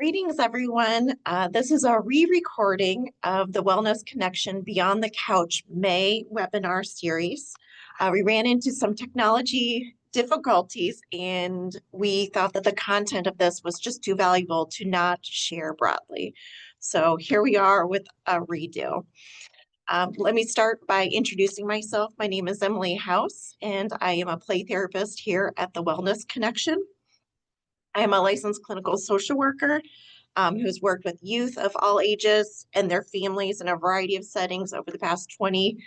Greetings, everyone. This is a re-recording of the Wellness Connection Beyond the Couch May webinar series. We ran into some technology difficulties, and we thought that the content of this was just too valuable to not share broadly. So here we are with a redo. Let me start by introducing myself. My name is Emily House, and I am a play therapist here at the Wellness Connection. I am a licensed clinical social worker who's worked with youth of all ages and their families in a variety of settings over the past 20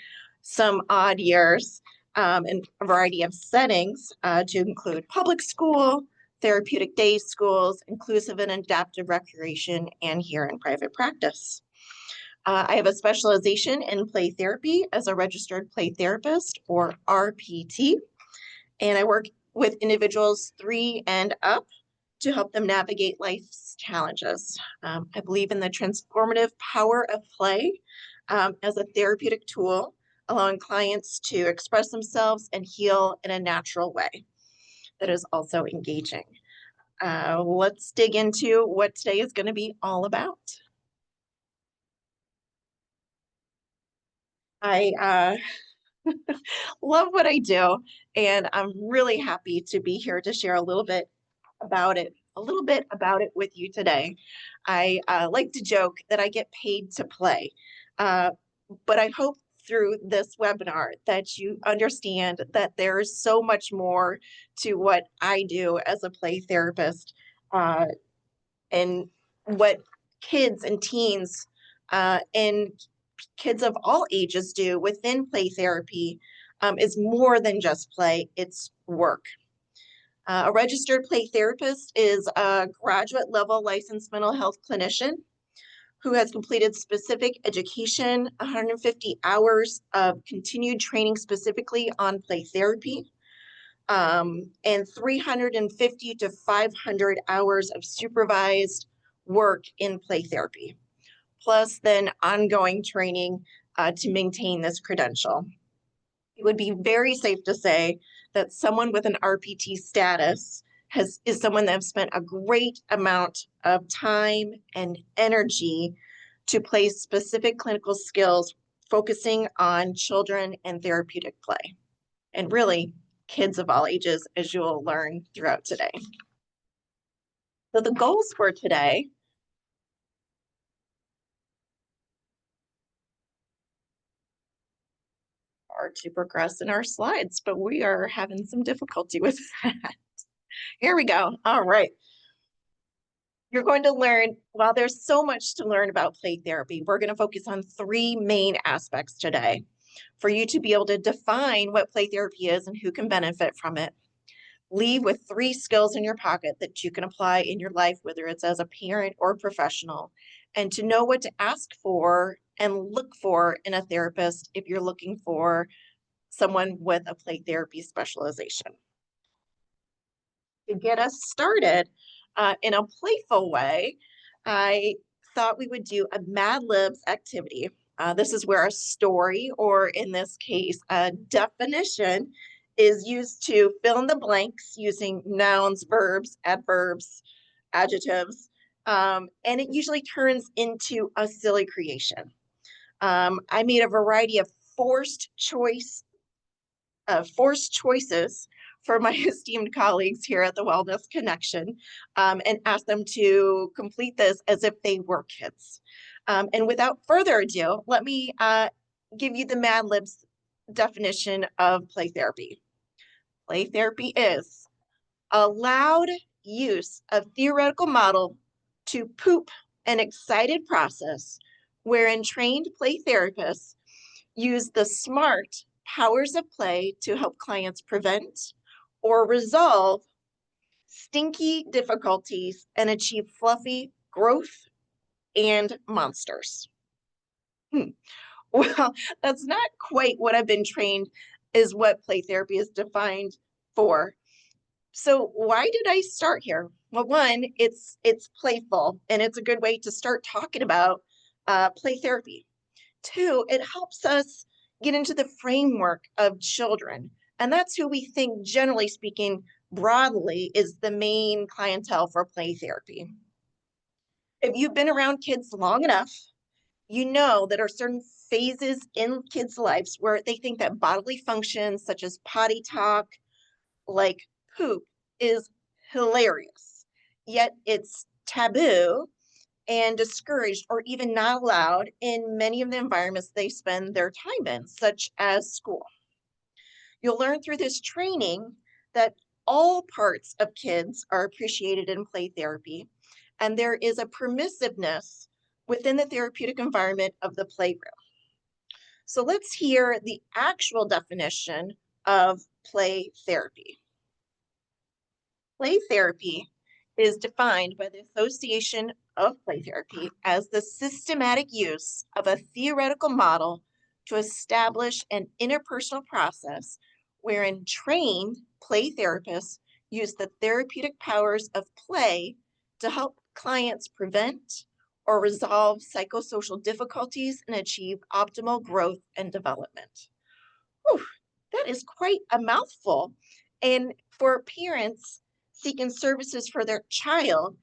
some odd years in a variety of settings to include public school, therapeutic day schools, inclusive and adaptive recreation, and here in private practice. I have a specialization in play therapy as a registered play therapist, or RPT, and I work with individuals 3 and up to help them navigate life's challenges. I believe in the transformative power of play as a therapeutic tool, allowing clients to express themselves and heal in a natural way that is also engaging. Let's dig into what today is going to be all about. I love what I do, and I'm really happy to be here to share a little bit about it with you today. I like to joke that I get paid to play, but I hope through this webinar that you understand that there is so much more to what I do as a play therapist and what kids and teens and kids of all ages do within play therapy is more than just play, it's work. A registered play therapist is a graduate level licensed mental health clinician who has completed specific education, 150 hours of continued training specifically on play therapy, and 350 to 500 hours of supervised work in play therapy, plus then ongoing training to maintain this credential. It would be very safe to say that someone with an RPT status is someone that has spent a great amount of time and energy to place specific clinical skills focusing on children and therapeutic play, and really kids of all ages, as you will learn throughout today. So the goals for today are to progress in our slides, but we are having some difficulty with that. Here we go. All right. You're going to learn, while there's so much to learn about play therapy, we're going to focus on 3 main aspects today for you to be able to define what play therapy is and who can benefit from it. Leave with 3 skills in your pocket that you can apply in your life, whether it's as a parent or professional, and to know what to ask for and look for in a therapist if you're looking for someone with a play therapy specialization. To get us started in a playful way, I thought we would do a Mad Libs activity. This is where a story, or in this case, a definition, is used to fill in the blanks using nouns, verbs, adverbs, adjectives, and it usually turns into a silly creation. I made a variety of forced choices for my esteemed colleagues here at the Wellness Connection and asked them to complete this as if they were kids. And without further ado, let me give you the Mad Libs definition of play therapy. Play therapy is a loud use of theoretical model to poop an excited process wherein trained play therapists use the smart powers of play to help clients prevent or resolve stinky difficulties and achieve fluffy growth and monsters. Well, that's not quite what I've been trained is what play therapy is defined for. So why did I start here? Well, one, it's playful, and it's a good way to start talking about play therapy. 2, it helps us get into the framework of children. And that's who we think, generally speaking, broadly, is the main clientele for play therapy. If you've been around kids long enough, you know that there are certain phases in kids' lives where they think that bodily functions such as potty talk, like poop, is hilarious. Yet it's taboo and discouraged or even not allowed in many of the environments they spend their time in, such as school. You'll learn through this training that all parts of kids are appreciated in play therapy, and there is a permissiveness within the therapeutic environment of the playroom. So let's hear the actual definition of play therapy. Play therapy is defined by the Association of Play Therapy as the systematic use of a theoretical model to establish an interpersonal process wherein trained play therapists use the therapeutic powers of play to help clients prevent or resolve psychosocial difficulties and achieve optimal growth and development. Whew, that is quite a mouthful. And for parents seeking services for their child,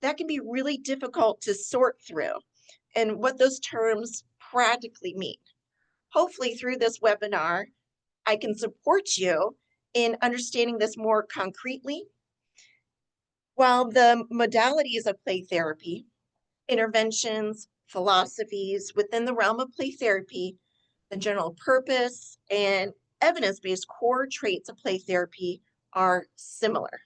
that can be really difficult to sort through and what those terms practically mean. Hopefully, through this webinar, I can support you in understanding this more concretely. While the modalities of play therapy, interventions, philosophies within the realm of play therapy, the general purpose, and evidence-based core traits of play therapy are similar.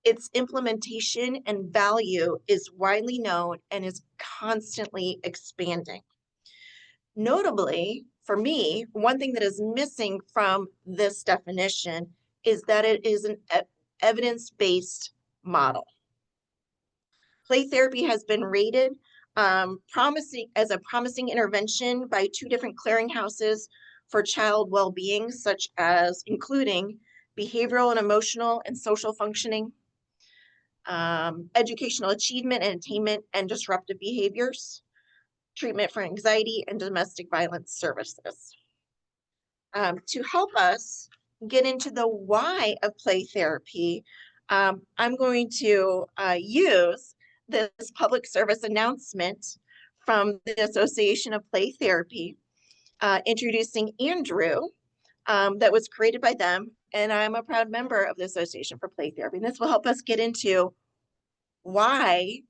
Its implementation and value is widely known and is constantly expanding. Notably, for me, one thing that is missing from this definition is that it is an evidence-based model. Play therapy has been rated promising as a promising intervention by two different clearinghouses for child well-being, such as including behavioral and emotional and social functioning, educational achievement and attainment and disruptive behaviors, treatment for anxiety, and domestic violence services. To help us get into the why of play therapy, I'm going to use this public service announcement from the Association of Play Therapy, introducing Andrew, that was created by them, and I'm a proud member of the Association for Play Therapy. And this will help us get into why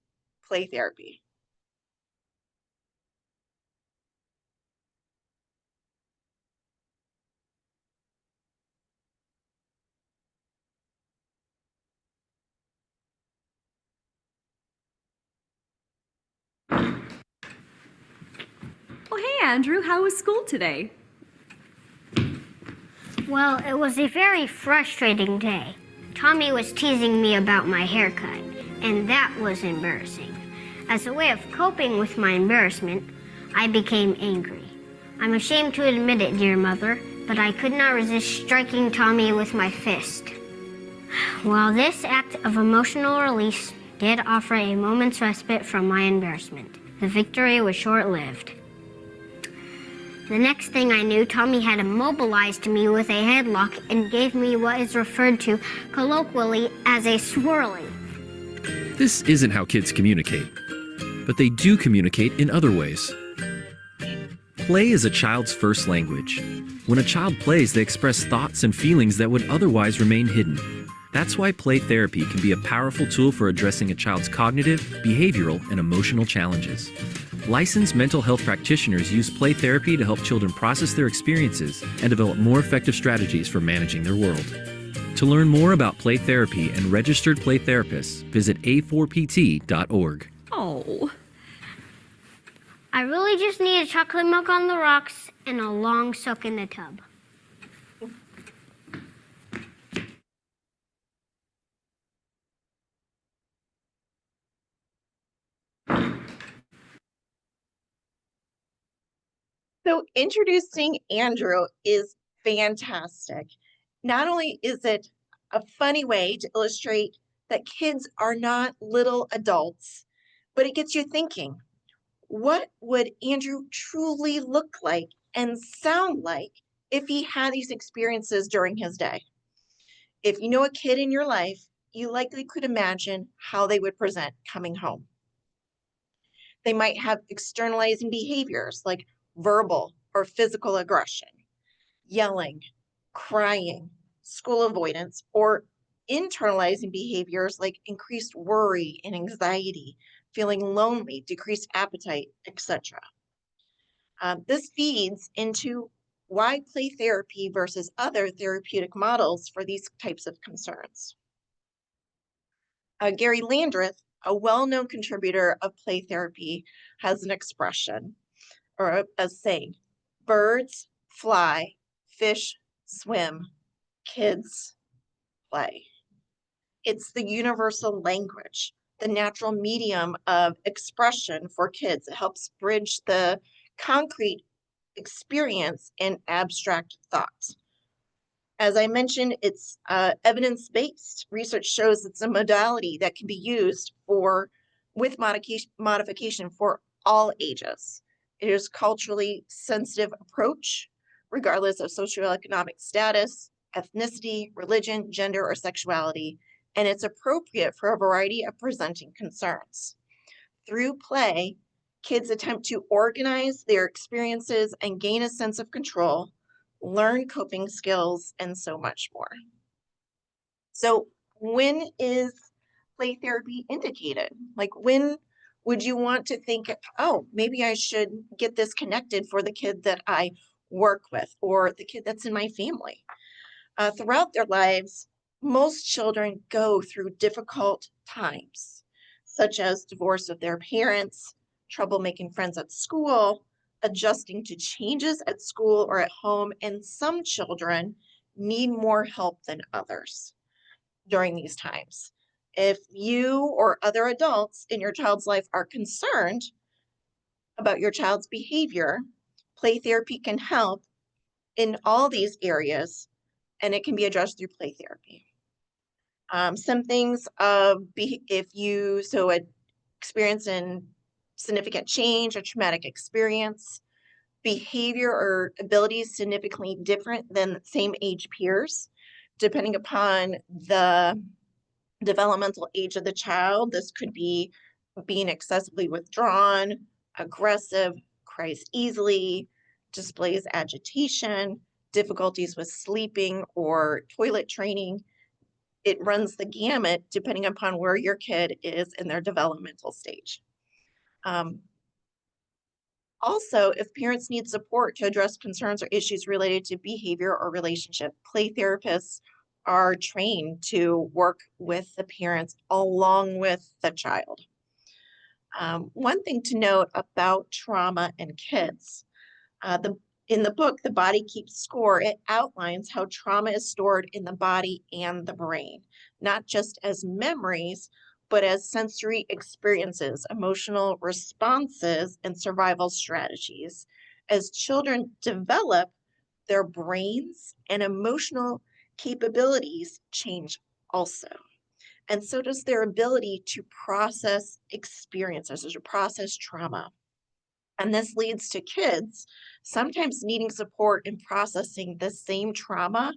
play therapy. Oh, hey, Andrew, how was school today? Well, it was a very frustrating day. Tommy was teasing me about my haircut, and that was embarrassing. As a way of coping with my embarrassment, I became angry. I'm ashamed to admit it, dear mother, but I could not resist striking Tommy with my fist. While this act of emotional release did offer a moment's respite from my embarrassment, the victory was short-lived. The next thing I knew, Tommy had immobilized me with a headlock and gave me what is referred to colloquially as a swirling. This isn't how kids communicate, but they do communicate in other ways. Play is a child's first language. When a child plays, they express thoughts and feelings that would otherwise remain hidden. That's why play therapy can be a powerful tool for addressing a child's cognitive, behavioral, and emotional challenges. Licensed mental health practitioners use play therapy to help children process their experiences and develop more effective strategies for managing their world. To learn more about play therapy and registered play therapists, visit a4pt.org. Oh. I really just need a chocolate milk on the rocks and a long soak in the tub. So introducing Andrew is fantastic. Not only is it a funny way to illustrate that kids are not little adults, but it gets you thinking, what would Andrew truly look like and sound like if he had these experiences during his day? If you know a kid in your life, you likely could imagine how they would present coming home. They might have externalizing behaviors like verbal or physical aggression, yelling, crying, school avoidance, or internalizing behaviors like increased worry and anxiety, feeling lonely, decreased appetite, etc. This feeds into why play therapy versus other therapeutic models for these types of concerns. Gary Landreth, a well-known contributor of play therapy, has an expression or a saying: birds fly, fish swim, kids play. It's the universal language, the natural medium of expression for kids. It helps bridge the concrete experience and abstract thoughts. As I mentioned, it's evidence-based. Research shows it's a modality that can be used with modification for all ages. It is a culturally sensitive approach, regardless of socioeconomic status, ethnicity, religion, gender, or sexuality, and it's appropriate for a variety of presenting concerns. Through play, kids attempt to organize their experiences and gain a sense of control, learn coping skills, and so much more. So when is play therapy indicated? Like, when would you want to think, oh, maybe I should get this connected for the kid that I work with or the kid that's in my family? Throughout their lives, most children go through difficult times, such as divorce of their parents, trouble making friends at school, adjusting to changes at school or at home, and some children need more help than others during these times. If you or other adults in your child's life are concerned about your child's behavior, play therapy can help in all these areas, and it can be addressed through play therapy. Some things if you experience in significant change, a traumatic experience, behavior or abilities significantly different than same age peers, depending upon the developmental age of the child. This could be being excessively withdrawn, aggressive, cries easily, displays agitation, difficulties with sleeping or toilet training. It runs the gamut depending upon where your kid is in their developmental stage. Also, if parents need support to address concerns or issues related to behavior or relationship, play therapists are trained to work with the parents along with the child. One thing to note about trauma and kids, in the book, The Body Keeps Score, it outlines how trauma is stored in the body and the brain, not just as memories, but as sensory experiences, emotional responses, and survival strategies. As children develop, their brains and emotional capabilities change also. And so does their ability to process experiences or to process trauma. And this leads to kids sometimes needing support in processing the same trauma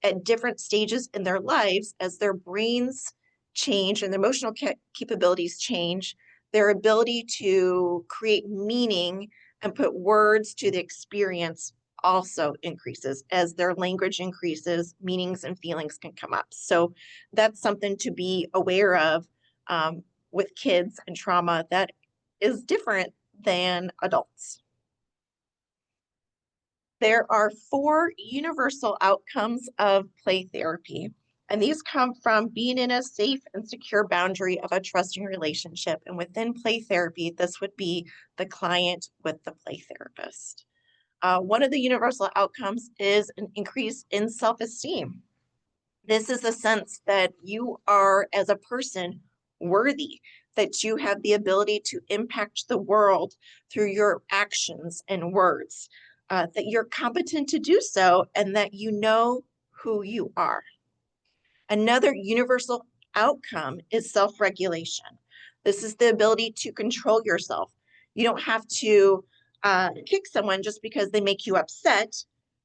at different stages in their lives as their brains change and their emotional capabilities change. Their ability to create meaning and put words to the experience also increases. As their language increases, meanings and feelings can come up. So that's something to be aware of with kids and trauma that is different than adults. There are 4 universal outcomes of play therapy, and these come from being in a safe and secure boundary of a trusting relationship. And within play therapy, this would be the client with the play therapist. One of the universal outcomes is an increase in self-esteem. This is a sense that you are, as a person, worthy, that you have the ability to impact the world through your actions and words, that you're competent to do so, and that you know who you are. Another universal outcome is self-regulation. This is the ability to control yourself. You don't have to kick someone just because they make you upset.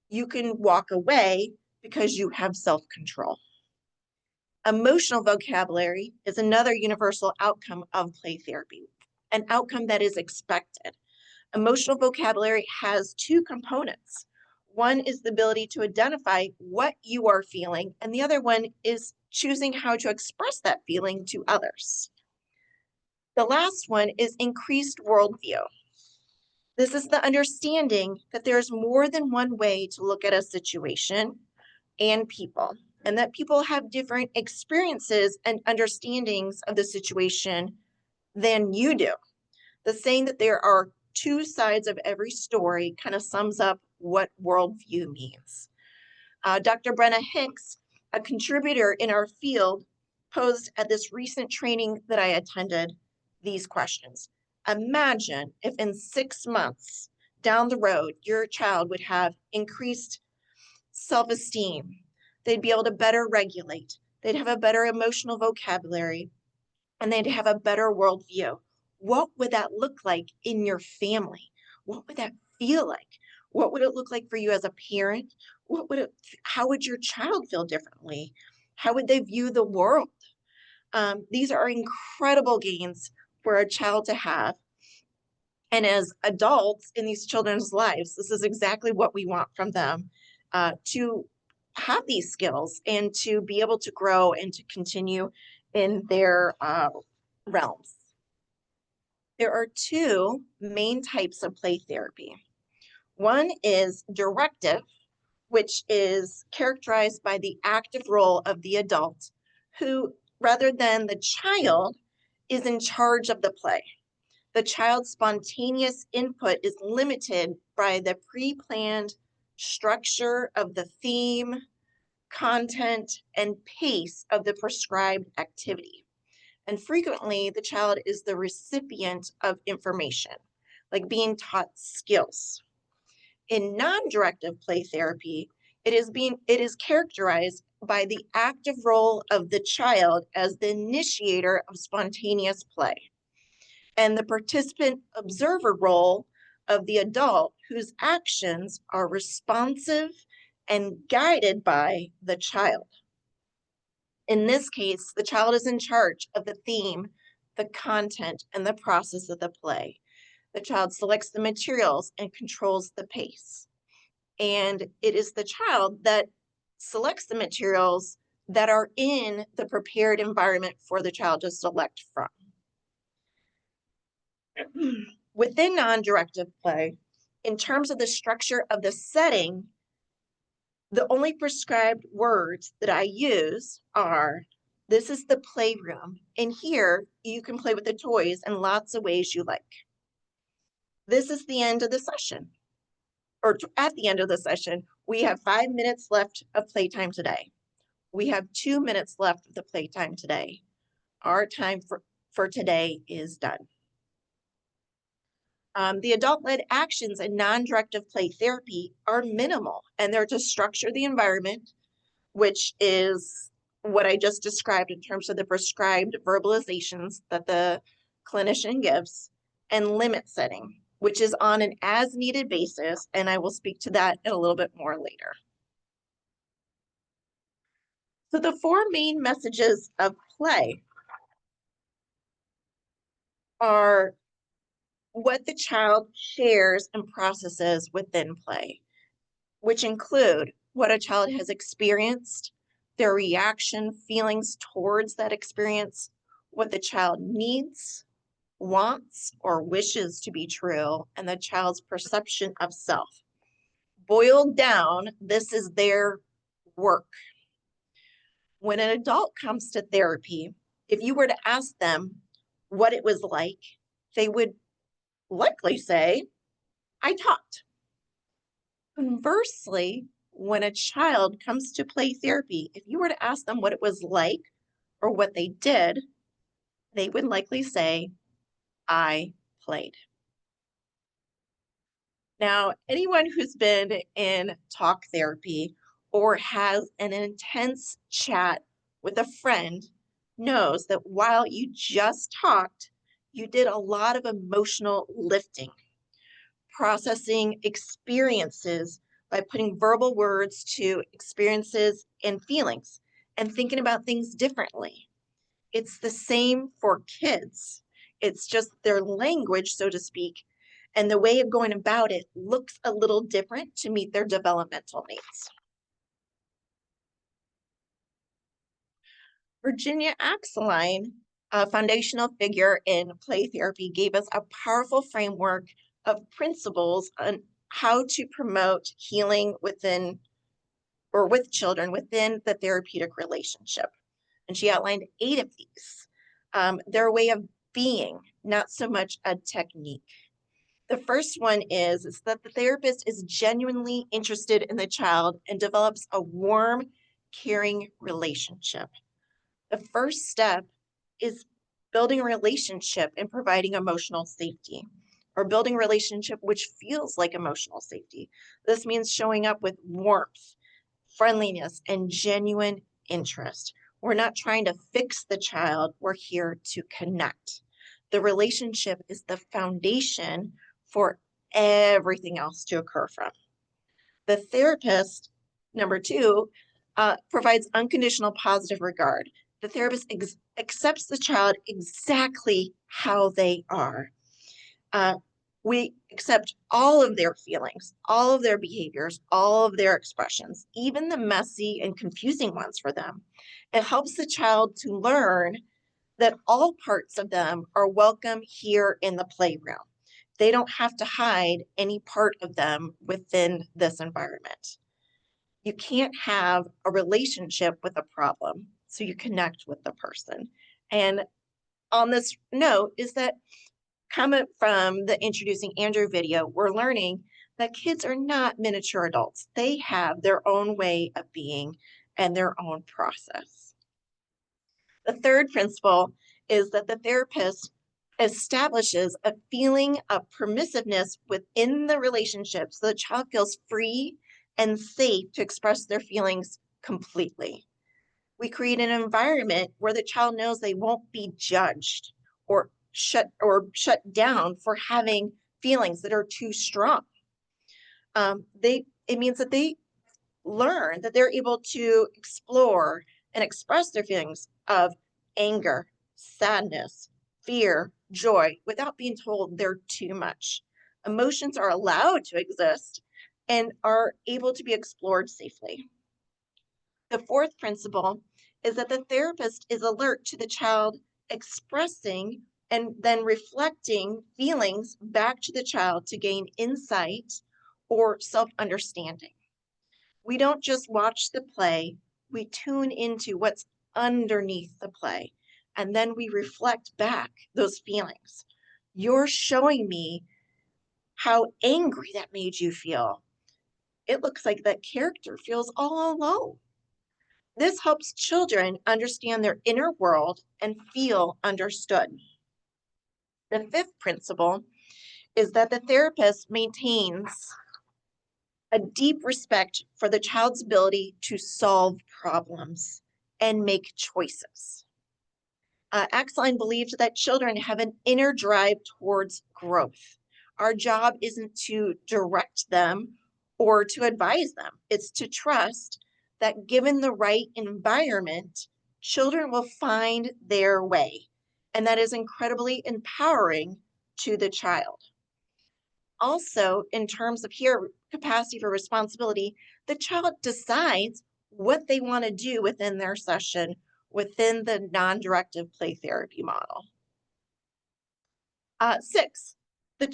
You can walk away because you have self-control. Emotional vocabulary is another universal outcome of play therapy. an outcome that is expected. Emotional vocabulary has two components. One is the ability to identify what you are feeling, and the other one is choosing how to express that feeling to others. The last one is increased worldview. This is the understanding that there's more than one way to look at a situation and people, and that people have different experiences and understandings of the situation than you do. The saying that there are two sides of every story kind of sums up what worldview means. Dr. Brenna Hicks, a contributor in our field, posed at this recent training that I attended these questions. Imagine if in 6 months down the road, your child would have increased self-esteem. They'd be able to better regulate. They'd have a better emotional vocabulary, and they'd have a better worldview. What would that look like in your family? What would that feel like? What would it look like for you as a parent? How would your child feel differently? How would they view the world? These are incredible gains for a child to have. And as adults in these children's lives, this is exactly what we want from them, to have these skills and to be able to grow and to continue in their realms. There are two main types of play therapy. One is directive, which is characterized by the active role of the adult who, rather than the child, is in charge of the play. The child's spontaneous input is limited by the pre-planned structure of the theme, content, and pace of the prescribed activity. And frequently, the child is the recipient of information, like being taught skills. In non-directive play therapy, it is characterized by the active role of the child as the initiator of spontaneous play, and the participant observer role of the adult whose actions are responsive and guided by the child. In this case, the child is in charge of the theme, the content, and the process of the play. The child selects the materials and controls the pace. And it is the child that selects the materials that are in the prepared environment for the child to select from. Within non-directive play, in terms of the structure of the setting, the only prescribed words that I use are, this is the playroom, and here you can play with the toys in lots of ways you like. This is the end of the session, or at the end of the session, we have 5 minutes left of playtime today. We have 2 minutes left of the playtime today. Our time for today is done. The adult-led actions in non-directive play therapy are minimal, and they're to structure the environment, which is what I just described in terms of the prescribed verbalizations that the clinician gives, and limit setting, which is on an as-needed basis, and I will speak to that a little bit more later. So the 4 main messages of play are what the child shares and processes within play, which include what a child has experienced, their reaction, feelings towards that experience, what the child needs, wants, or wishes to be true, and the child's perception of self. Boiled down, this is their work. When an adult comes to therapy, if you were to ask them what it was like, they would likely say, I talked. Conversely, when a child comes to play therapy, if you were to ask them what it was like or what they did, they would likely say, I played. Now, anyone who's been in talk therapy or has an intense chat with a friend knows that while you just talked, you did a lot of emotional lifting, processing experiences by putting verbal words to experiences and feelings and thinking about things differently. It's the same for kids. It's just their language, so to speak, and the way of going about it looks a little different to meet their developmental needs. Virginia Axeline, a foundational figure in play therapy, gave us a powerful framework of principles on how to promote healing within or with children within the therapeutic relationship. And she outlined 8 of these. Their way of being, not so much a technique. The first one is that the therapist is genuinely interested in the child and develops a warm, caring relationship. The first step is building a relationship and providing emotional safety, or building a relationship which feels like emotional safety. This means showing up with warmth, friendliness, and genuine interest. We're not trying to fix the child, we're here to connect. The relationship is the foundation for everything else to occur from. The therapist, number 2, provides unconditional positive regard. The therapist accepts the child exactly how they are. We accept all of their feelings, all of their behaviors, all of their expressions, even the messy and confusing ones for them. It helps the child to learn that all parts of them are welcome here in the playroom. They don't have to hide any part of them within this environment. You can't have a relationship with a problem, so you connect with the person. And on this note is that comment from the Introducing Andrew video, we're learning that kids are not miniature adults. They have their own way of being and their own process. The third principle is that the therapist establishes a feeling of permissiveness within the relationship so the child feels free and safe to express their feelings completely. We create an environment where the child knows they won't be judged or shut down for having feelings that are too strong. It means that they learn that they're able to explore and express their feelings of anger, sadness, fear, joy without being told they're too much. Emotions are allowed to exist and are able to be explored safely. The fourth principle is that the therapist is alert to the child expressing and then reflecting feelings back to the child to gain insight or self-understanding. We don't just watch the play, we tune into what's underneath the play, and then we reflect back those feelings. You're showing me how angry that made you feel. It looks like that character feels all alone. This helps children understand their inner world and feel understood. The fifth principle is that the therapist maintains a deep respect for the child's ability to solve problems and make choices. Axeline believed that children have an inner drive towards growth. Our job isn't to direct them or to advise them. It's to trust that given the right environment, children will find their way. And that is incredibly empowering to the child. Also, in terms of here, capacity for responsibility, the child decides what they want to do within their session within the non-directive play therapy model. 6, the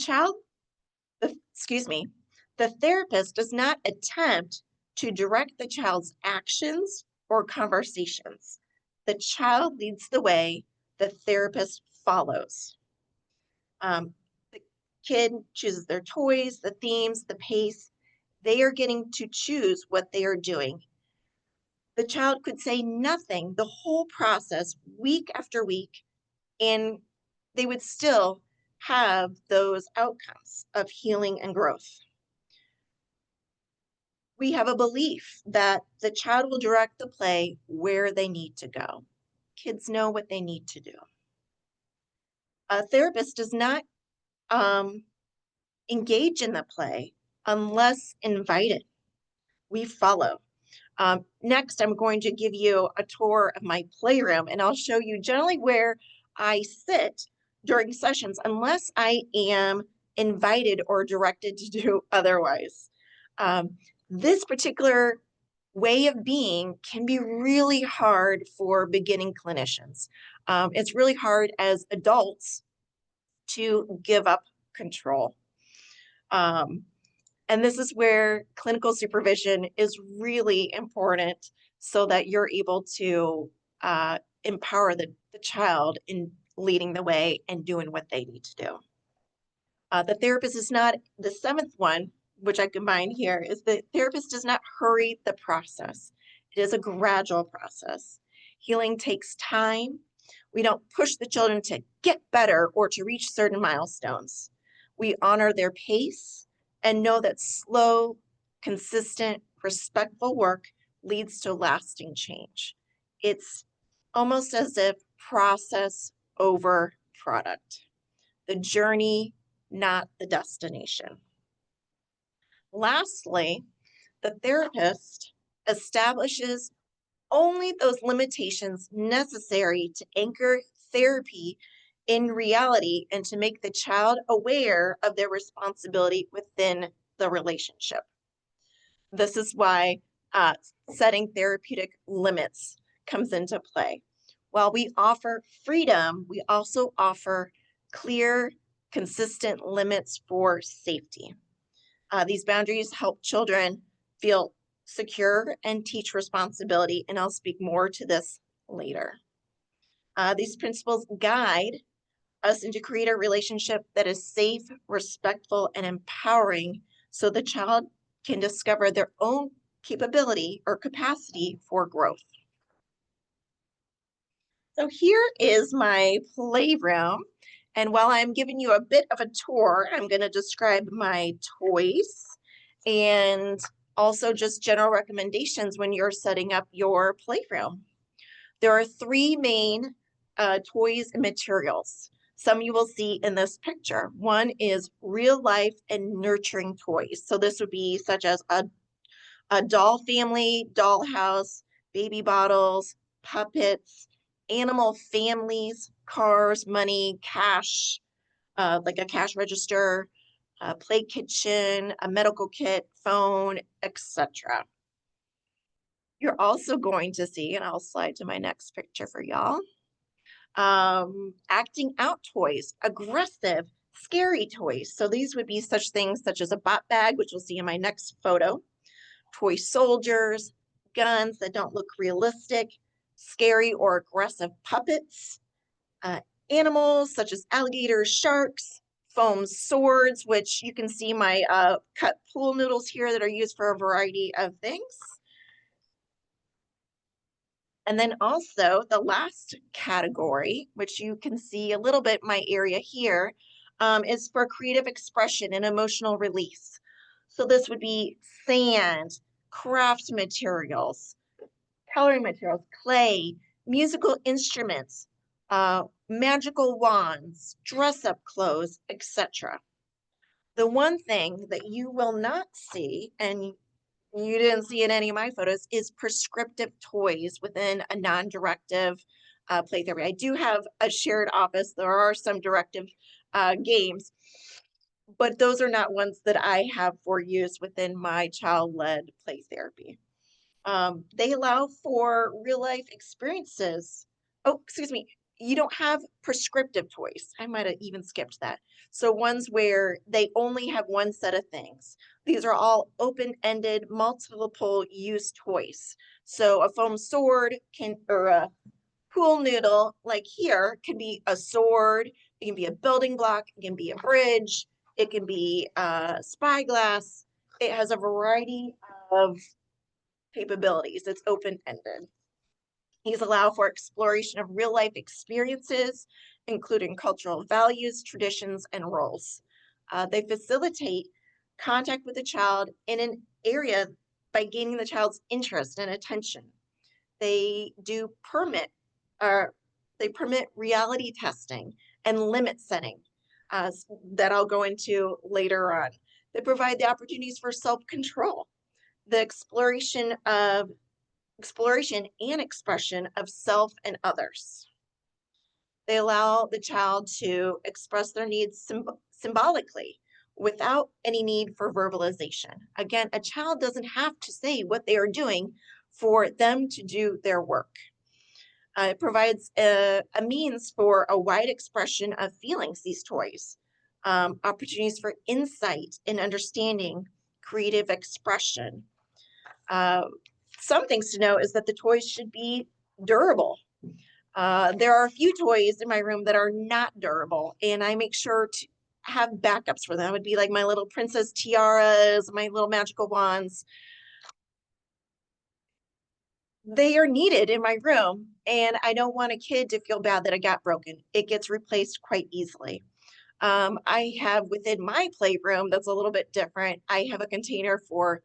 therapist does not attempt to direct the child's actions or conversations. The child leads the way, the therapist follows. The kid chooses their toys, the themes, the pace. They are getting to choose what they are doing. The child could say nothing the whole process, week after week, and they would still have those outcomes of healing and growth. We have a belief that the child will direct the play where they need to go. Kids know what they need to do. A therapist does not engage in the play unless invited. We follow. Next, I'm going to give you a tour of my playroom, and I'll show you generally where I sit during sessions unless I am invited or directed to do otherwise. This particular way of being can be really hard for beginning clinicians. It's really hard as adults to give up control. And this is where clinical supervision is really important so that you're able to empower the child in leading the way and doing what they need to do. The therapist is not, the seventh one, which I combined here, is the therapist does not hurry the process. It is a gradual process. Healing takes time. We don't push the children to get better or to reach certain milestones. We honor their pace and know that slow, consistent, respectful work leads to lasting change. It's almost as if process over product. The journey, not the destination. Lastly, the therapist establishes only those limitations necessary to anchor therapy in reality and to make the child aware of their responsibility within the relationship. This is why setting therapeutic limits comes into play. While we offer freedom, we also offer clear, consistent limits for safety. These boundaries help children feel secure and teach responsibility, and I'll speak more to this later. These principles guide us into create a relationship that is safe, respectful, and empowering so the child can discover their own capability or capacity for growth. So here is my playroom. And while I'm giving you a bit of a tour, I'm going to describe my toys and also just general recommendations when you're setting up your playroom. There are three main toys and materials. Some you will see in this picture. One is real life and nurturing toys. So this would be such as a doll family, dollhouse, baby bottles, puppets, animal families, cars, money, cash, like a cash register, a play kitchen, a medical kit, phone, etc. You're also going to see, and I'll slide to my next picture for y'all, acting out toys, aggressive, scary toys. So these would be such things such as a bot bag, which you'll see in my next photo, toy soldiers, guns that don't look realistic, scary or aggressive puppets, animals such as alligators, sharks, foam swords, which you can see my cut pool noodles here that are used for a variety of things. And then also the last category, which you can see a little bit my area here, is for creative expression and emotional release. So this would be sand, craft materials, coloring materials, clay, musical instruments, magical wands, dress-up clothes, etc. The one thing that you will not see, and you didn't see in any of my photos, is prescriptive toys within a non-directive play therapy. I do have a shared office. There are some directive games, but those are not ones that I have for use within my child-led play therapy. They allow for real life experiences. Oh, excuse me. You don't have prescriptive toys. I might have even skipped that. So ones where they only have one set of things. These are all open-ended, multiple use toys. So a foam sword or a pool noodle, like here, can be a sword. It can be a building block. It can be a bridge. It can be a spyglass. It has a variety of capabilities. It's open-ended. These allow for exploration of real-life experiences, including cultural values, traditions, and roles. They facilitate contact with the child in an area by gaining the child's interest and attention. They permit reality testing and limit setting that I'll go into later on. They provide the opportunities for self-control, the exploration and expression of self and others. They allow the child to express their needs symbolically without any need for verbalization. Again, a child doesn't have to say what they are doing for them to do their work. It provides a means for a wide expression of feelings, these toys, opportunities for insight and understanding, creative expression. Uh, some things to know is that the toys should be durable. There are a few toys in my room that are not durable, and I make sure to have backups for them. It would be like my little princess tiaras, my little magical wands. They are needed in my room, and I don't want a kid to feel bad that it got broken. It gets replaced quite easily. I have within my playroom that's a little bit different. I have a container for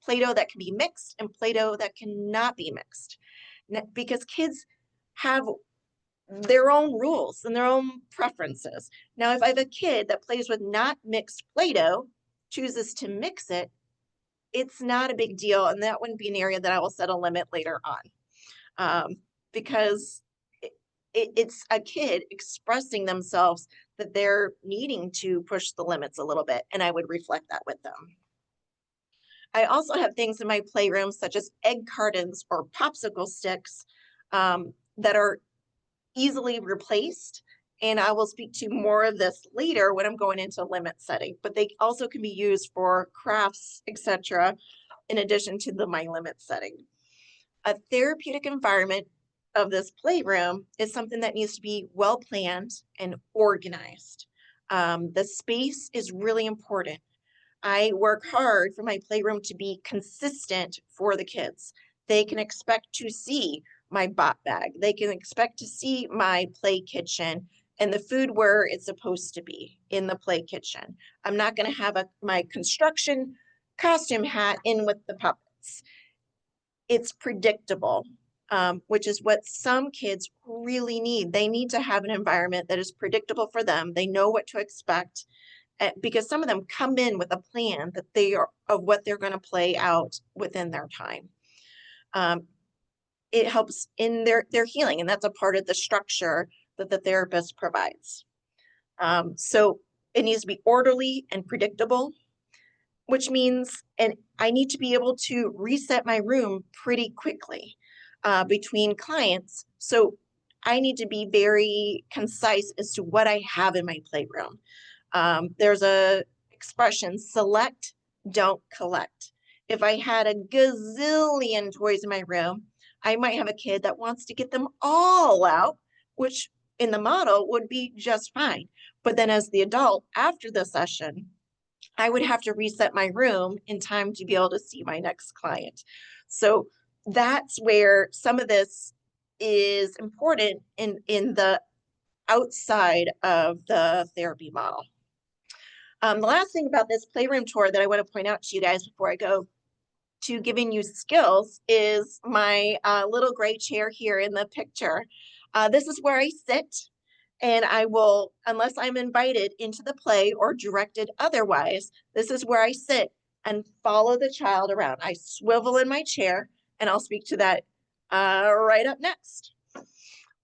Play-Doh that can be mixed and Play-Doh that cannot be mixed, because kids have their own rules and their own preferences. Now, if I have a kid that plays with not mixed Play-Doh, chooses to mix it, it's not a big deal, and that wouldn't be an area that I will set a limit later on, because it's a kid expressing themselves that they're needing to push the limits a little bit, and I would reflect that with them. I also have things in my playroom such as egg cartons or popsicle sticks that are easily replaced, and I will speak to more of this later when I'm going into limit setting, but they also can be used for crafts, etc., in addition to my limit setting. A therapeutic environment of this playroom is something that needs to be well planned and organized. The space is really important. I work hard for my playroom to be consistent for the kids. They can expect to see my bot bag. They can expect to see my play kitchen and the food where it's supposed to be in the play kitchen. I'm not going to have my construction costume hat in with the puppets. It's predictable, which is what some kids really need. They need to have an environment that is predictable for them. They know what to expect, because some of them come in with a plan that they are of what they're going to play out within their time. It helps in their healing, and that's a part of the structure that the therapist provides. So it needs to be orderly and predictable, which means, and I need to be able to reset my room pretty quickly between clients. So I need to be very concise as to what I have in my playroom. There's a expression, select, don't collect. If I had a gazillion toys in my room, I might have a kid that wants to get them all out, which in the model would be just fine. But then as the adult, after the session, I would have to reset my room in time to be able to see my next client. So that's where some of this is important in the outside of the therapy model. The last thing about this playroom tour that I want to point out to you guys before I go to giving you skills is my little gray chair here in the picture. This is where I sit, and I will, unless I'm invited into the play or directed otherwise, this is where I sit and follow the child around. I swivel in my chair, and I'll speak to that right up next.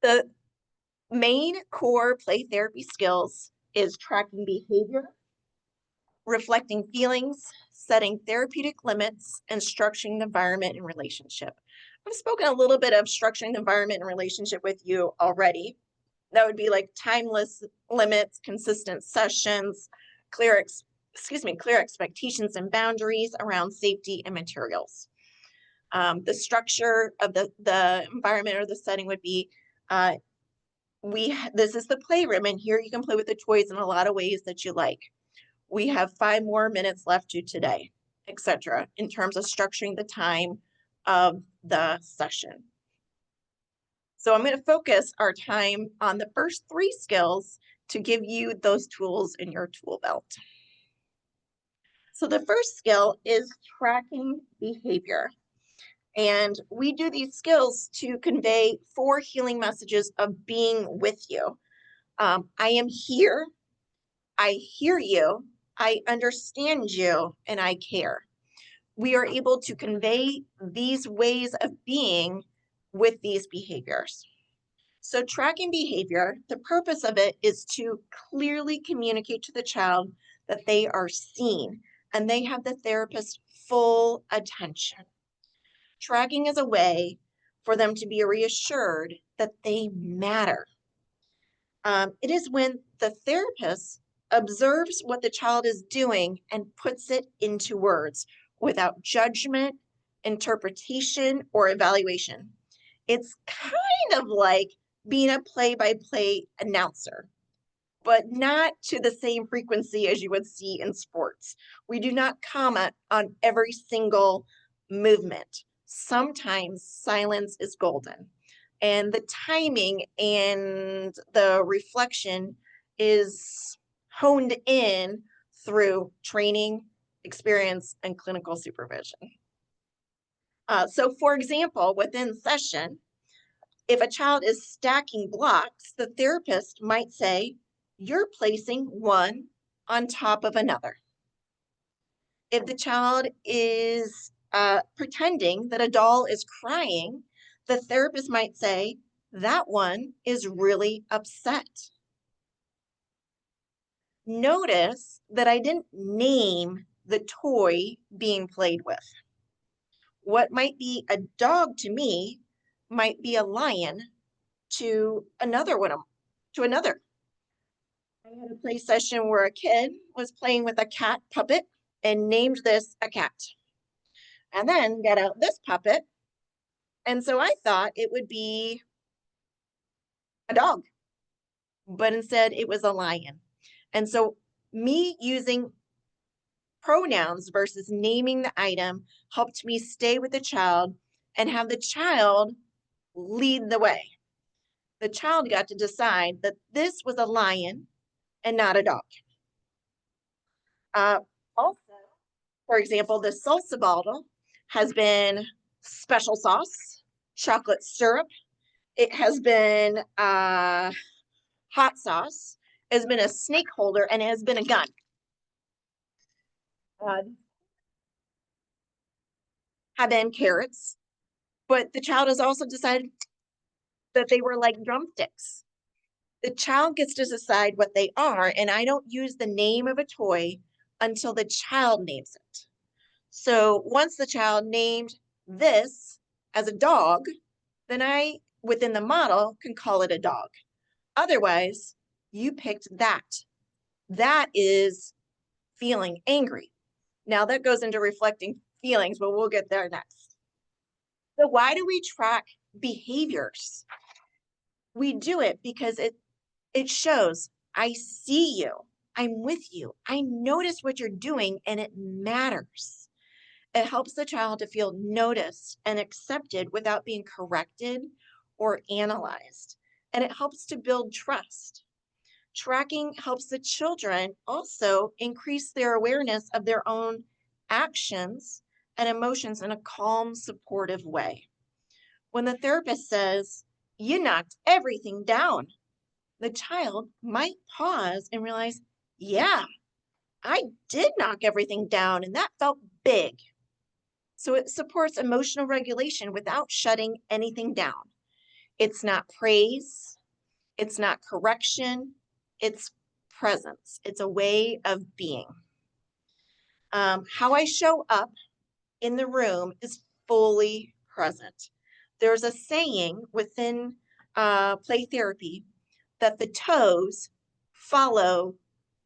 The main core play therapy skills is tracking behavior, reflecting feelings, setting therapeutic limits, and structuring the environment and relationship. I've spoken a little bit of structuring the environment and relationship with you already. That would be like timeless limits, consistent sessions, clear expectations and boundaries around safety and materials. The structure of the environment or the setting would be, this is the playroom, and here you can play with the toys in a lot of ways that you like. We have 5 more minutes left to today, etc., in terms of structuring the time of the session. So I'm going to focus our time on the first 3 skills to give you those tools in your tool belt. So the first skill is tracking behavior. And we do these skills to convey 4 healing messages of being with you. I am here, I hear you, I understand you, and I care. We are able to convey these ways of being with these behaviors. So tracking behavior, the purpose of it is to clearly communicate to the child that they are seen and they have the therapist's full attention. Tracking is a way for them to be reassured that they matter. It is when the therapist observes what the child is doing and puts it into words without judgment, interpretation, or evaluation. It's kind of like being a play-by-play announcer, but not to the same frequency as you would see in sports. We do not comment on every single movement. Sometimes silence is golden, and the timing and the reflection is honed in through training, experience, and clinical supervision. So for example, within session, if a child is stacking blocks, the therapist might say, "You're placing one on top of another." If the child is pretending that a doll is crying, the therapist might say, "That one is really upset." Notice that I didn't name the toy being played with. What might be a dog to me might be a lion to another. I had a play session where a kid was playing with a cat puppet and named this a cat. And then got out this puppet. And so I thought it would be a dog, but instead it was a lion. And so me using pronouns versus naming the item helped me stay with the child and have the child lead the way. The child got to decide that this was a lion and not a dog. Also, for example, the salsa bottle has been special sauce, chocolate syrup. It has been hot sauce. It has been a snake holder, and it has been a gun. Have been carrots, but the child has also decided that they were like drumsticks. The child gets to decide what they are, and I don't use the name of a toy until the child names it. So once the child named this as a dog, then I, within the model, can call it a dog. Otherwise, you picked that. That is feeling angry. Now that goes into reflecting feelings, but we'll get there next. So why do we track behaviors? We do it because it shows, I see you, I'm with you, I notice what you're doing, and it matters. It helps the child to feel noticed and accepted without being corrected or analyzed. And it helps to build trust. Tracking helps the children also increase their awareness of their own actions and emotions in a calm, supportive way. When the therapist says, "You knocked everything down," the child might pause and realize, "Yeah, I did knock everything down, and that felt big." So it supports emotional regulation without shutting anything down. It's not praise, it's not correction, it's presence. It's a way of being. How I show up in the room is fully present. There's a saying within play therapy that the toes follow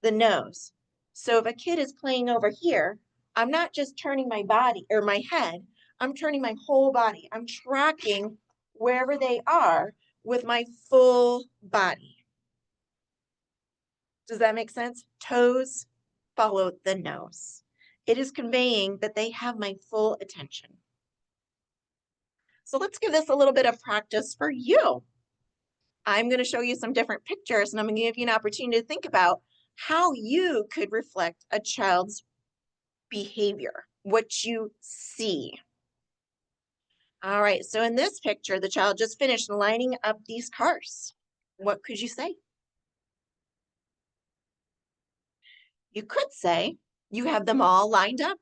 the nose. So if a kid is playing over here, I'm not just turning my body or my head, I'm turning my whole body. I'm tracking wherever they are with my full body. Does that make sense? Toes follow the nose. It is conveying that they have my full attention. So let's give this a little bit of practice for you. I'm going to show you some different pictures, and I'm going to give you an opportunity to think about how you could reflect a child's behavior, what you see. All right, so in this picture, the child just finished lining up these cars. What could you say? You could say you have them all lined up.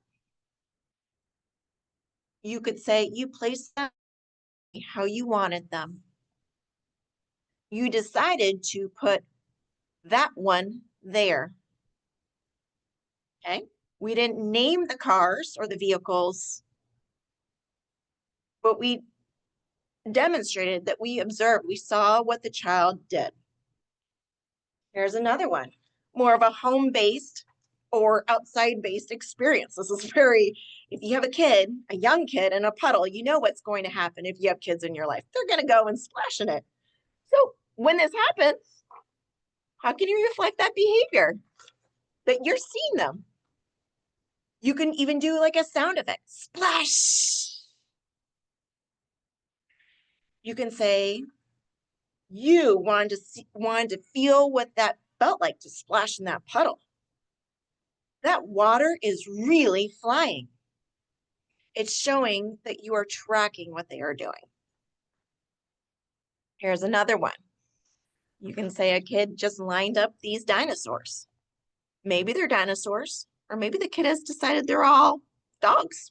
You could say you placed them how you wanted them. You decided to put that one there. Okay. We didn't name the cars or the vehicles, but we demonstrated that we observed, we saw what the child did. Here's another one, more of a home-based or outside-based experience. This is very, if you have a kid, a young kid in a puddle, you know what's going to happen if you have kids in your life. They're going to go and splash in it. So when this happens, how can you reflect that behavior? That you're seeing them. You can even do like a sound effect, splash. You can say, you wanted to feel what that felt like to splash in that puddle. That water is really flying. It's showing that you are tracking what they are doing. Here's another one. You can say a kid just lined up these dinosaurs. Maybe they're dinosaurs, or maybe the kid has decided they're all dogs.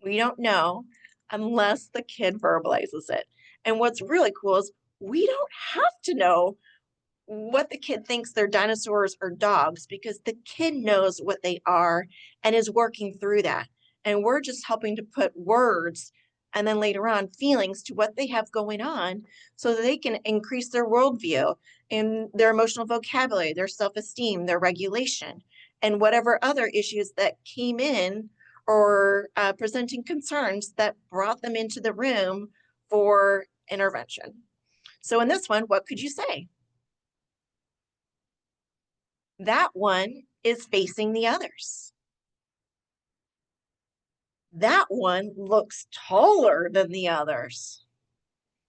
We don't know unless the kid verbalizes it. And what's really cool is we don't have to know what the kid thinks they're dinosaurs or dogs because the kid knows what they are and is working through that. And we're just helping to put words and then later on feelings to what they have going on so that they can increase their worldview and their emotional vocabulary, their self-esteem, their regulation, and whatever other issues that came in or presenting concerns that brought them into the room for intervention. So in this one, what could you say? That one is facing the others. That one looks taller than the others.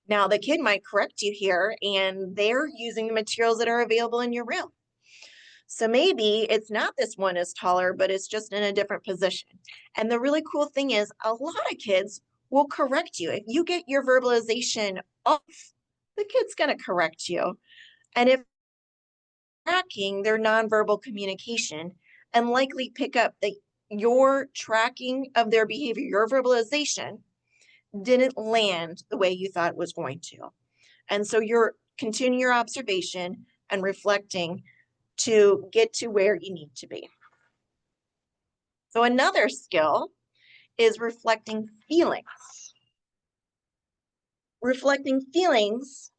Now, the kid might correct you here, and they're using the materials that are available in your room. So maybe it's not this one is taller, but it's just in a different position. And the really cool thing is a lot of kids will correct you. If you get your verbalization off, the kid's going to correct you. And if tracking their nonverbal communication and likely pick up that your tracking of their behavior, your verbalization didn't land the way you thought it was going to. And so you're continuing your observation and reflecting to get to where you need to be. So another skill is reflecting feelings. Reflecting feelings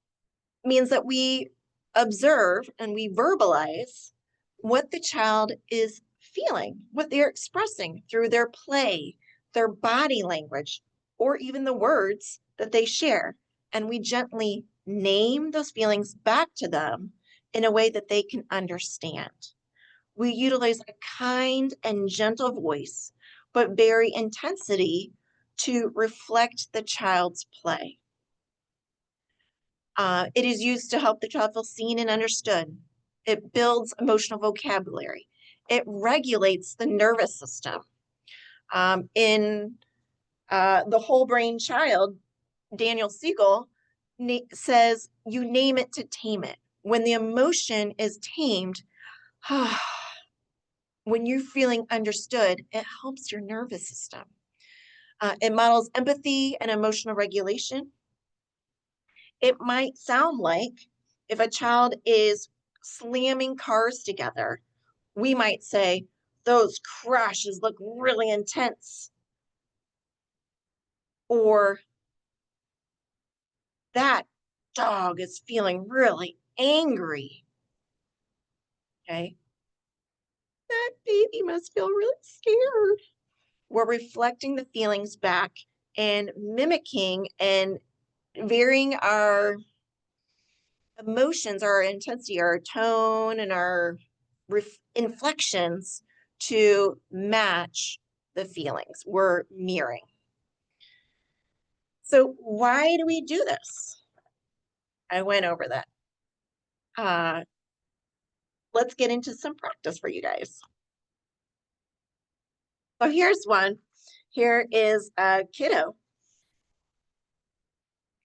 means that we observe and we verbalize what the child is feeling, what they're expressing through their play, their body language, or even the words that they share. And we gently name those feelings back to them in a way that they can understand. We utilize a kind and gentle voice, but vary intensity to reflect the child's play. It is used to help the child feel seen and understood. It builds emotional vocabulary. It regulates the nervous system. In The Whole Brain Child, Daniel Siegel says, you name it to tame it. When the emotion is tamed, when you're feeling understood, it helps your nervous system. It models empathy and emotional regulation. It might sound like if a child is slamming cars together, we might say, those crashes look really intense. Or that dog is feeling really angry. Okay. That baby must feel really scared. We're reflecting the feelings back and mimicking and varying our emotions, our intensity, our tone, and our inflections to match the feelings. We're mirroring. So why do we do this? I went over that. Let's get into some practice for you guys. So here's one. Here is a kiddo.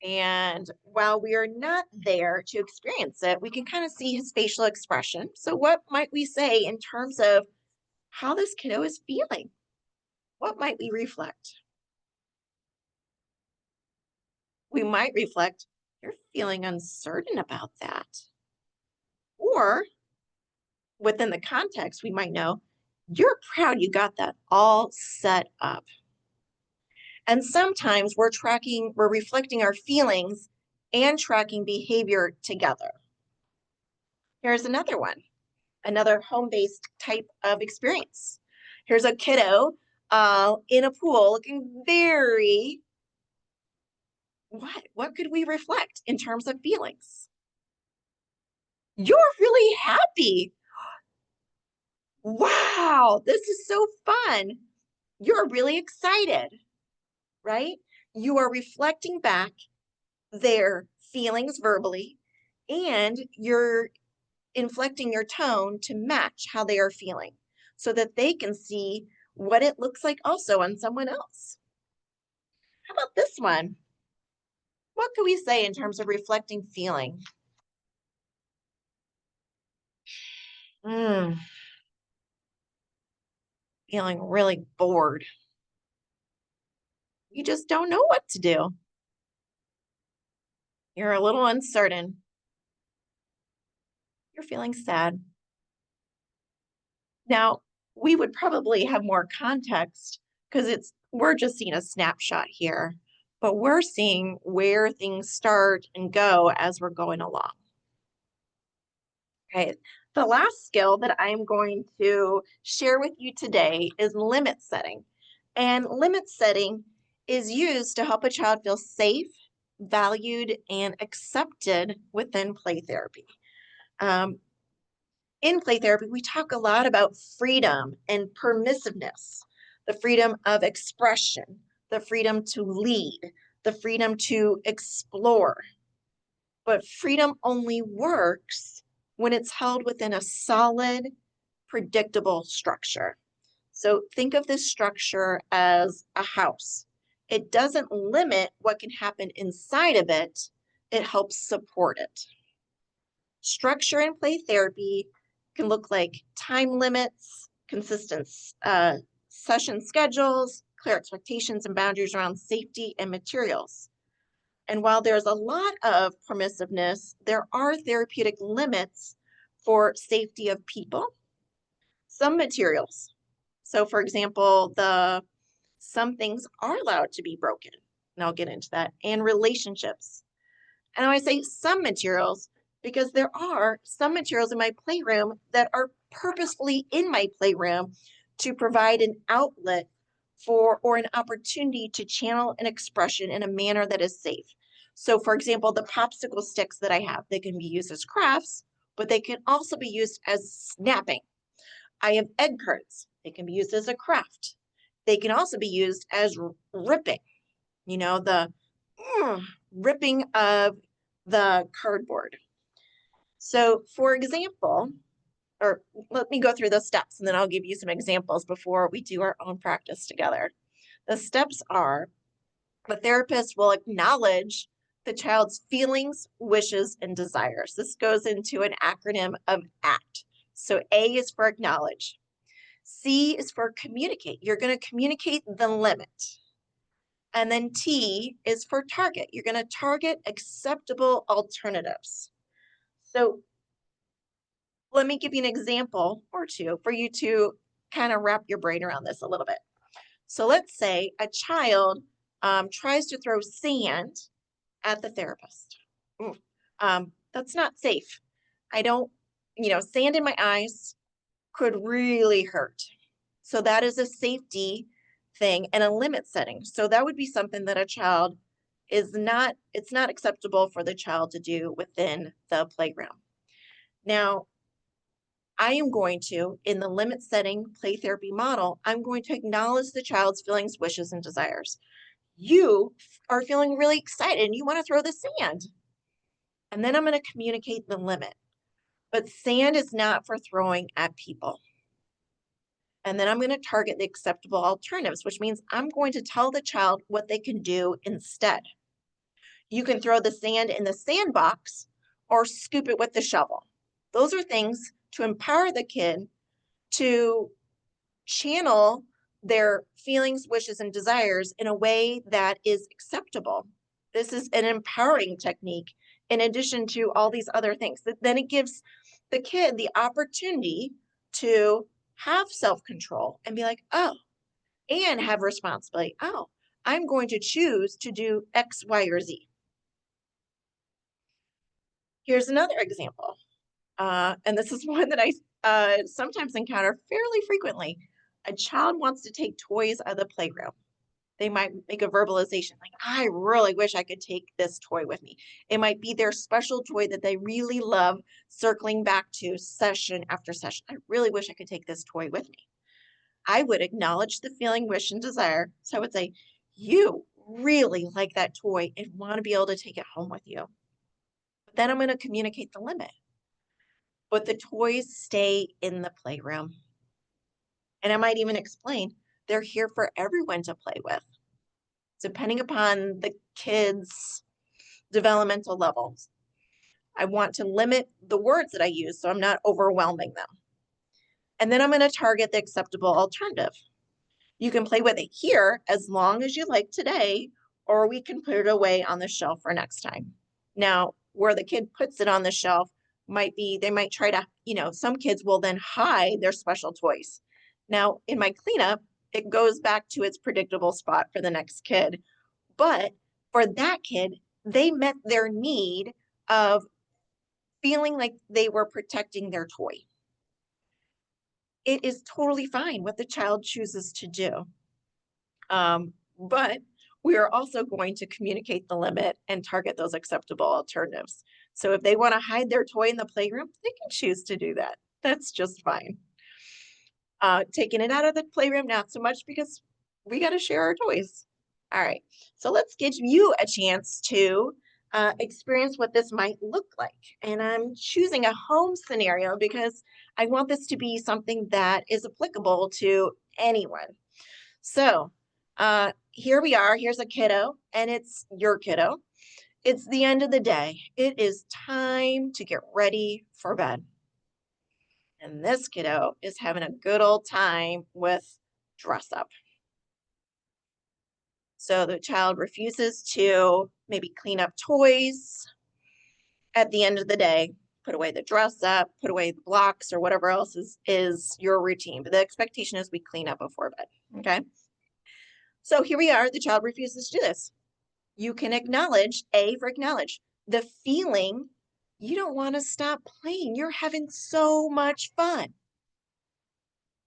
And while we are not there to experience it, we can kind of see his facial expression. So what might we say in terms of how this kiddo is feeling? What might we reflect? We might reflect, you're feeling uncertain about that. Or within the context, we might know, you're proud you got that all set up. And sometimes we're reflecting our feelings and tracking behavior together. Here's another one, another home-based type of experience. Here's a kiddo in a pool looking very, what could we reflect in terms of feelings? You're really happy. Wow, this is so fun. You're really excited, right? You are reflecting back their feelings verbally, and you're inflecting your tone to match how they are feeling so that they can see what it looks like also on someone else. How about this one? What could we say in terms of reflecting feeling? Mm, feeling really bored. You just don't know what to do. You're a little uncertain. You're feeling sad. Now, we would probably have more context because we're just seeing a snapshot here, but we're seeing where things start and go as we're going along. Okay, the last skill that I'm going to share with you today is limit setting. And limit setting is used to help a child feel safe, valued, and accepted within play therapy. In play therapy, we talk a lot about freedom and permissiveness, the freedom of expression, the freedom to lead, the freedom to explore. But freedom only works when it's held within a solid, predictable structure. So think of this structure as a house. It doesn't limit what can happen inside of it, it helps support it. Structure in play therapy can look like time limits, consistent session schedules, clear expectations and boundaries around safety and materials. And while there's a lot of permissiveness, there are therapeutic limits for safety of people, some materials. So for example, some things are allowed to be broken, and I'll get into that, and relationships. And I say some materials because there are some materials in my playroom that are purposefully in my playroom to provide an outlet for or an opportunity to channel an expression in a manner that is safe. So for example, the popsicle sticks that I have, they can be used as crafts, but they can also be used as snapping. I have egg cards. They can be used as a craft. They can also be used as ripping, the ripping of the cardboard. So for example, or let me go through the steps and then I'll give you some examples before we do our own practice together. The steps are the therapist will acknowledge the child's feelings, wishes, and desires. This goes into an acronym of ACT. So A is for acknowledge. C is for communicate. You're going to communicate the limit. And then T is for target. You're going to target acceptable alternatives. So let me give you an example or two for you to kind of wrap your brain around this a little bit. So let's say a child tries to throw sand at the therapist. That's not safe. Sand in my eyes could really hurt. So that is a safety thing and a limit setting. So that would be something that it's not acceptable for the child to do within the playground. Now, I am going to, in the limit setting play therapy model, I'm going to acknowledge the child's feelings, wishes, and desires. You are feeling really excited and you want to throw the sand. And then I'm going to communicate the limit. But sand is not for throwing at people. And then I'm going to target the acceptable alternatives, which means I'm going to tell the child what they can do instead. You can throw the sand in the sandbox or scoop it with the shovel. Those are things to empower the kid to channel their feelings, wishes, and desires in a way that is acceptable. This is an empowering technique in addition to all these other things. Then it gives the kid the opportunity to have self-control and be like, oh, and have responsibility. Oh, I'm going to choose to do X, Y, or Z. Here's another example. And this is one that I sometimes encounter fairly frequently. A child wants to take toys out of the playground. They might make a verbalization like, I really wish I could take this toy with me. It might be their special toy that they really love circling back to session after session. I really wish I could take this toy with me. I would acknowledge the feeling, wish, and desire. So I would say, you really like that toy and want to be able to take it home with you. But then I'm going to communicate the limit. But the toys stay in the playroom. And I might even explain they're here for everyone to play with, depending upon the kids' developmental levels. I want to limit the words that I use so I'm not overwhelming them. And then I'm going to target the acceptable alternative. You can play with it here as long as you like today, or we can put it away on the shelf for next time. Now, where the kid puts it on the shelf might be, they might try to, some kids will then hide their special toys. Now, in my cleanup, it goes back to its predictable spot for the next kid. But for that kid, they met their need of feeling like they were protecting their toy. It is totally fine what the child chooses to do. But we are also going to communicate the limit and target those acceptable alternatives. So if they want to hide their toy in the playroom, they can choose to do that. That's just fine. Taking it out of the playroom, not so much because we got to share our toys. All right, so let's give you a chance to experience what this might look like. And I'm choosing a home scenario because I want this to be something that is applicable to anyone. So here we are. Here's a kiddo, and it's your kiddo. It's the end of the day. It is time to get ready for bed. And this kiddo is having a good old time with dress up. So the child refuses to maybe clean up toys at the end of the day, put away the dress up, put away the blocks or whatever else is your routine. But the expectation is we clean up before bed, okay? So here we are, the child refuses to do this. You can acknowledge, A for acknowledge, the feeling you don't want to stop playing. You're having so much fun.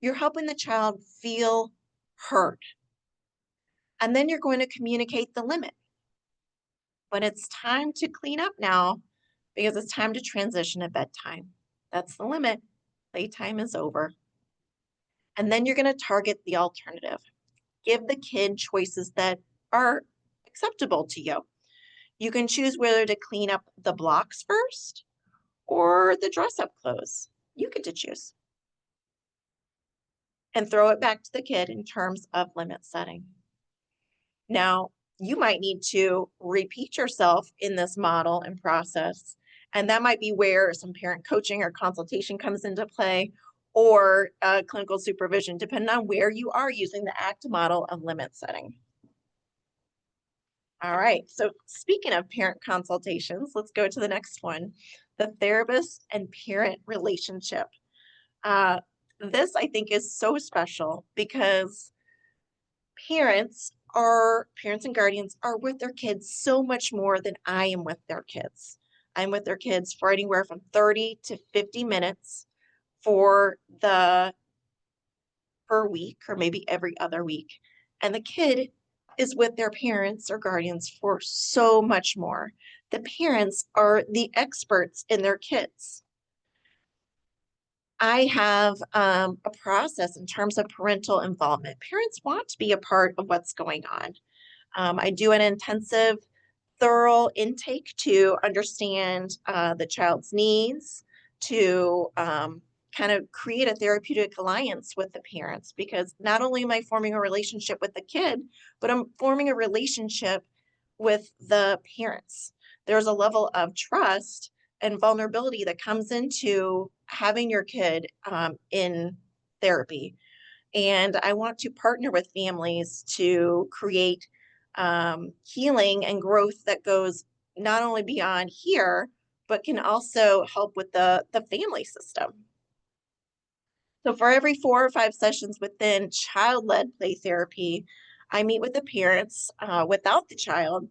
You're helping the child feel heard. And then you're going to communicate the limit. But it's time to clean up now because it's time to transition to bedtime. That's the limit. Playtime is over. And then you're going to target the alternative. Give the kid choices that are acceptable to you. You can choose whether to clean up the blocks first or the dress up clothes. You get to choose. And throw it back to the kid in terms of limit setting. Now, you might need to repeat yourself in this model and process. And that might be where some parent coaching or consultation comes into play, or clinical supervision, depending on where you are using the ACT model of limit setting. All right, so speaking of parent consultations, let's go to the next one, the therapist and parent relationship. This, I think, is so special because parents and guardians are with their kids so much more than I am with their kids. I'm with their kids for anywhere from 30 to 50 minutes per week, or maybe every other week. And the kid is with their parents or guardians for so much more. The parents are the experts in their kids. I have a process in terms of parental involvement. Parents want to be a part of what's going on. I do an intensive, thorough intake to understand the child's needs, to kind of create a therapeutic alliance with the parents, because not only am I forming a relationship with the kid, but I'm forming a relationship with the parents. There's a level of trust and vulnerability that comes into having your kid in therapy. And I want to partner with families to create healing and growth that goes not only beyond here, but can also help with the family system. So for every 4 or 5 sessions within child-led play therapy, I meet with the parents without the child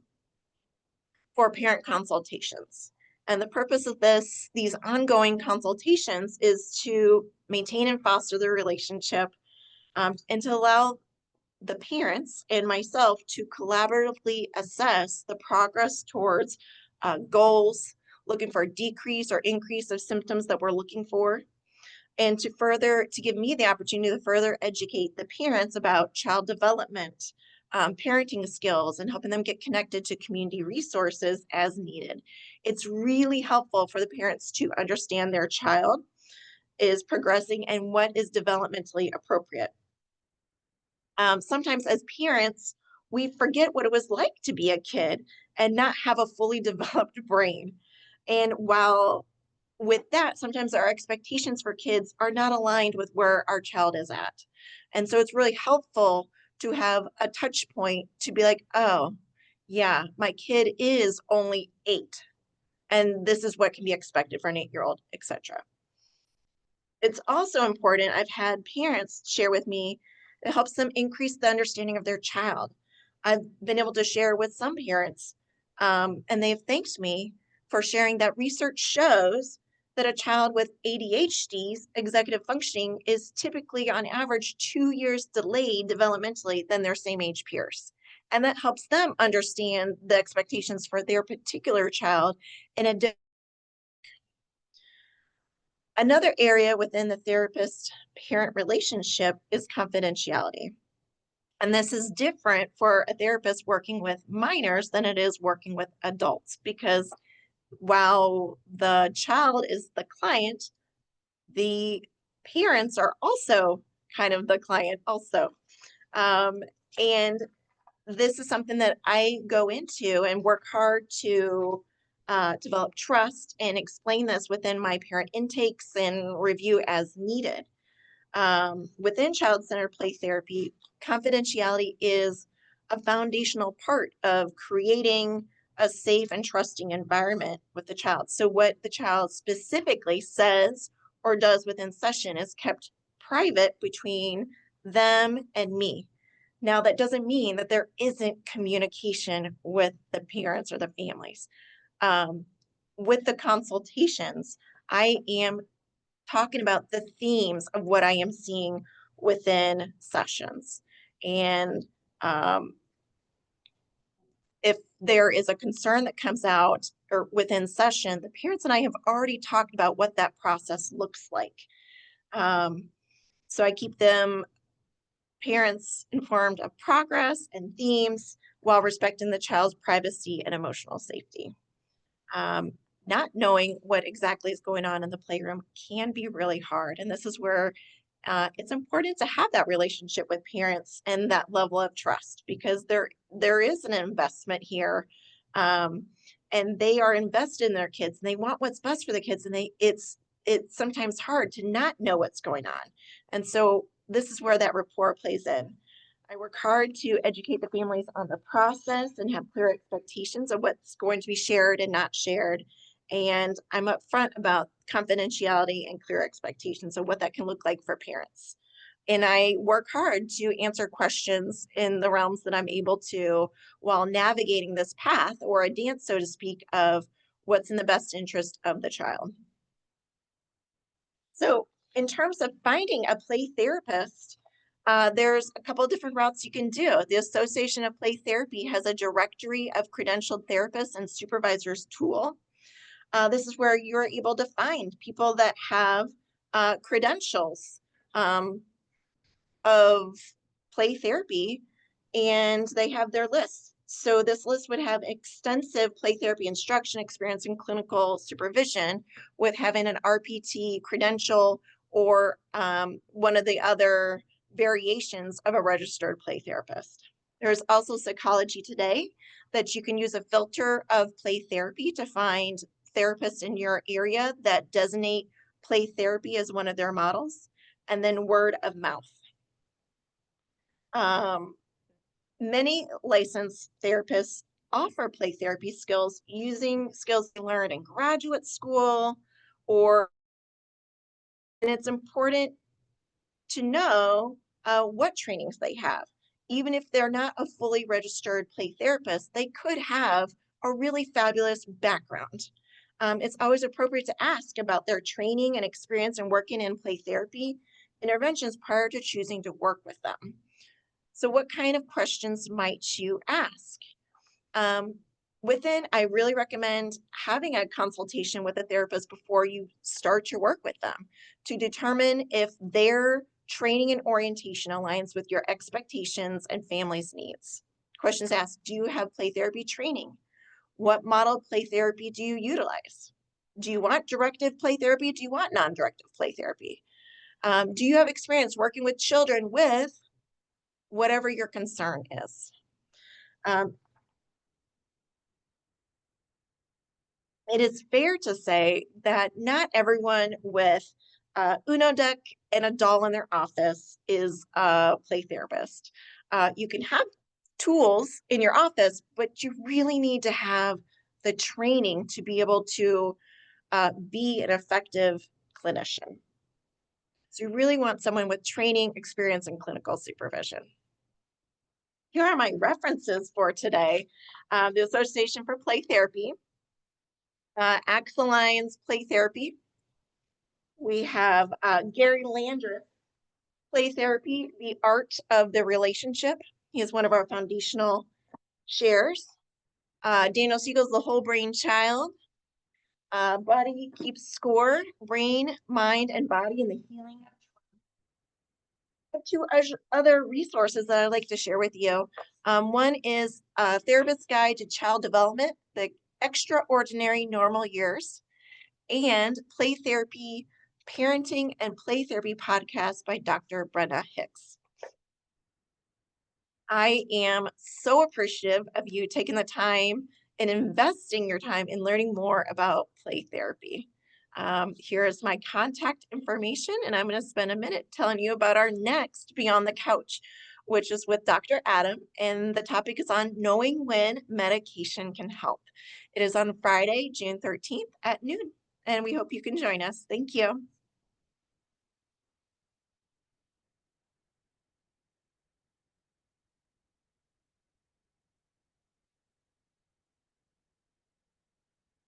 for parent consultations. And the purpose of these ongoing consultations is to maintain and foster the relationship, and to allow the parents and myself to collaboratively assess the progress towards goals, looking for a decrease or increase of symptoms that we're looking for, and to give me the opportunity to further educate the parents about child development, parenting skills, and helping them get connected to community resources as needed. It's really helpful for the parents to understand their child is progressing and what is developmentally appropriate. Sometimes as parents, we forget what it was like to be a kid and not have a fully developed brain. And while with that, sometimes our expectations for kids are not aligned with where our child is at. And so it's really helpful to have a touch point to be like, oh, yeah, my kid is only 8, and this is what can be expected for an 8-year-old, etc. It's also important, I've had parents share with me, it helps them increase the understanding of their child. I've been able to share with some parents, and they've thanked me for sharing that research shows that a child with ADHD's executive functioning is typically on average 2 years delayed developmentally than their same age peers. And that helps them understand the expectations for their particular child in a Another area within the therapist-parent relationship is confidentiality. And this is different for a therapist working with minors than it is working with adults, because while the child is the client, the parents are also kind of the client also. And this is something that I go into and work hard to develop trust and explain this within my parent intakes and review as needed. Within child-centered play therapy, confidentiality is a foundational part of creating a safe and trusting environment with the child. So what the child specifically says or does within session is kept private between them and me. Now, that doesn't mean that there isn't communication with the parents or the families. Um, with the consultations, I am talking about the themes of what I am seeing within sessions. And if there is a concern that comes out or within session, the parents and I have already talked about what that process looks like. So I keep parents informed of progress and themes while respecting the child's privacy and emotional safety. Not knowing what exactly is going on in the playroom can be really hard. And this is where it's important to have that relationship with parents and that level of trust, because there is an investment here. And they are invested in their kids and they want what's best for the kids. And it's sometimes hard to not know what's going on. And so this is where that rapport plays in. I work hard to educate the families on the process and have clear expectations of what's going to be shared and not shared. And I'm upfront about confidentiality and clear expectations of what that can look like for parents. And I work hard to answer questions in the realms that I'm able to while navigating this path, or a dance, so to speak, of what's in the best interest of the child. So in terms of finding a play therapist, there's a couple of different routes you can do. The Association of Play Therapy has a directory of credentialed therapists and supervisors tool. This is where you're able to find people that have credentials of play therapy, and they have their lists. So this list would have extensive play therapy instruction experience and clinical supervision, with having an RPT credential or one of the other variations of a registered play therapist. There's also Psychology Today that you can use a filter of play therapy to find therapists in your area that designate play therapy as one of their models, and then word of mouth. Many licensed therapists offer play therapy skills using skills they learned in graduate school, or and it's important to know what trainings they have. Even if they're not a fully registered play therapist, they could have a really fabulous background. It's always appropriate to ask about their training and experience in working in play therapy interventions prior to choosing to work with them. So, what kind of questions might you ask? Um, I really recommend having a consultation with a therapist before you start your work with them to determine if their training and orientation aligns with your expectations and family's needs. Questions asked: do you have play therapy training? What model play therapy do you utilize? Do you want directive play therapy? Do you want non-directive play therapy? Do you have experience working with children with whatever your concern is? Um, it is fair to say that not everyone with Uno deck and a doll in their office is a play therapist. You can have tools in your office, but you really need to have the training to be able to be an effective clinician. So you really want someone with training, experience, and clinical supervision. Here are my references for today. The Association for Play Therapy, Axeline's Play Therapy. We have Gary Landreth, Play Therapy, The Art of the Relationship. He is one of our foundational shares. Daniel Siegel's The Whole Brain Child. Body Keeps Score, Brain, Mind, and Body in the Healing. I have two other resources that I'd like to share with you. One is a Therapist's Guide to Child Development, The Extraordinary Normal Years, and Play Therapy, Parenting and Play Therapy podcast by Dr. Brenda Hicks. I am so appreciative of you taking the time and investing your time in learning more about play therapy. Here is my contact information, and I'm going to spend a minute telling you about our next Beyond the Couch, which is with Dr. Adam, and the topic is on knowing when medication can help. It is on Friday, June 13th at noon, and we hope you can join us. Thank you.